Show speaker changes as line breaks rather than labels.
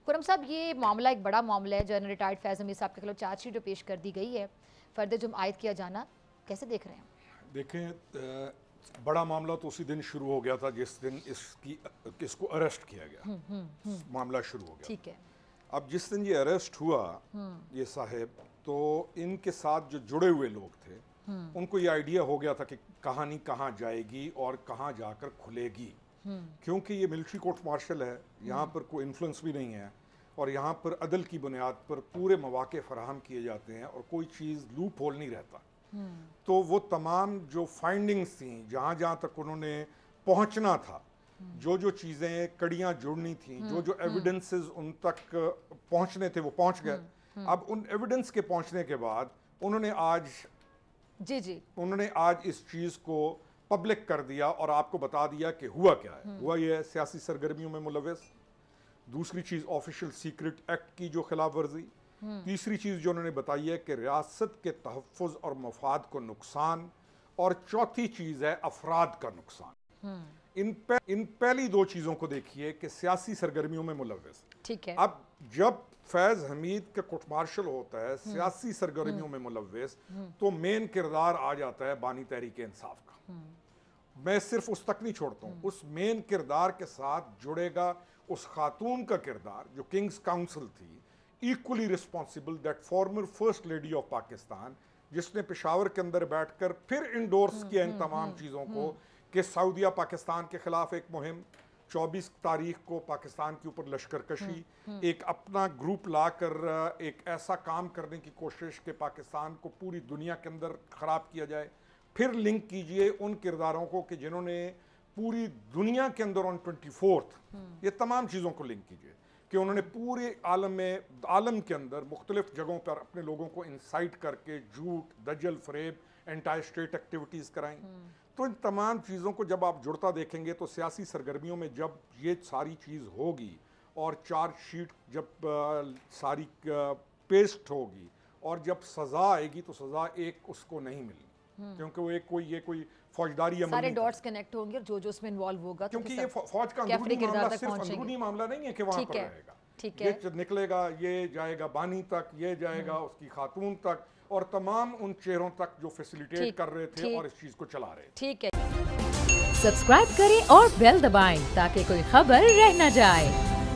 खुर्रम साहब, ये मामला एक बड़ा मामला है। जनरल रिटायर्ड फैज़ हमीद साहब के खिलाफ चार्जशीट जो पेश कर दी गई है, फर्द जुर्म आयद किया जाना, कैसे देख रहे हैं?
देखें, बड़ा मामला तो उसी दिन शुरू हो गया था जिस दिन इसको अरेस्ट किया गया। मामला शुरू हो गया। ठीक है। अब जिस दिन ये अरेस्ट हुआ ये साहब, तो इनके साथ जो जुड़े हुए लोग थे उनको ये आइडिया हो गया था कि कहानी कहाँ जाएगी और कहाँ जाकर खुलेगी, क्योंकि ये मिलिट्री कोर्ट मार्शल है, यहाँ पर कोई इन्फ्लुएंस भी नहीं है और यहाँ पर अदल की बुनियाद पर पूरे मौके फराहम किए जाते हैं और कोई चीज़ लूप होल नहीं रहता। तो वो तमाम जो फाइंडिंग्स थी, जहाँ जहाँ तक उन्होंने पहुँचना था, जो जो चीज़ें कड़ियाँ जुड़नी थी, जो जो एविडेंसेस उन तक पहुँचने थे वो पहुँच गए। अब उन एविडेंस के पहुँचने के बाद उन्होंने आज इस चीज़ को पब्लिक कर दिया और आपको बता दिया कि हुआ क्या है। हुआ ये है, सियासी सरगर्मियों में मुलव्वस। दूसरी चीज़ ऑफिशियल सीक्रेट एक्ट की जो खिलाफ वर्जी। तीसरी चीज़ जो उन्होंने बताई है कि रियासत के तहफ़्फ़ुज़ और मफाद को नुकसान, और चौथी चीज़ है अफराद का नुकसान। इन पहली दो चीज़ों को देखिए कि सियासी सरगर्मियों में मुलव्वस। ठीक है। अब जब फैज़ हमीद का कोर्ट मार्शल होता है सियासी सरगर्मियों में मुलव्वस, तो मेन किरदार आ जाता है बानी तहरीक इंसाफ का। मैं सिर्फ उस तक नहीं छोड़ता हूँ, उस मेन किरदार के साथ जुड़ेगा उस खातून का किरदार जो किंग्स काउंसिल थी, equally responsible, that farmer first lady of Pakistan, जिसने पेशावर के अंदर बैठकर फिर इंडोर्स किया इन तमाम चीज़ों को कि सऊदीया पाकिस्तान के खिलाफ एक मुहिम, 24 तारीख को पाकिस्तान के ऊपर लश्कर कशी, एक अपना ग्रुप लाकर एक ऐसा काम करने की कोशिश कि पाकिस्तान को पूरी दुनिया के अंदर ख़राब किया जाए। फिर लिंक कीजिए उन किरदारों को कि जिन्होंने पूरी दुनिया के अंदर ऑन 24th, ये तमाम चीज़ों को लिंक कीजिए कि उन्होंने पूरे आलम के अंदर मुख्तलिफ जगहों पर अपने लोगों को इंसाइट करके झूठ, दजल, फरेब, एंटी स्टेट एक्टिविटीज़ कराई। तो इन तमाम चीज़ों को जब आप जुड़ता देखेंगे तो सियासी सरगर्मियों में जब ये सारी चीज़ होगी और चार्जशीट जब सारी पेस्ट होगी और जब सज़ा आएगी तो सज़ा एक उसको नहीं मिली, क्योंकि वो ये कोई फौजदारी अमल, सारे
डॉट्स कनेक्ट होंगे और जो उसमें इन्वॉल्व होगा,
क्योंकि ये फौज का अंदरूनी मामला सिर्फ अंदरूनी मामला नहीं है कि वहाँ पर रहेगा। ठीक है। ये निकलेगा, ये जाएगा बानी तक, ये जाएगा उसकी खातून तक और तमाम उन चेहरों तक जो फैसिलिटेट कर रहे थे और इस चीज को चला रहे थे।
ठीक है। सब्सक्राइब करें और बेल दबाएं ताकि कोई खबर रह न जाए।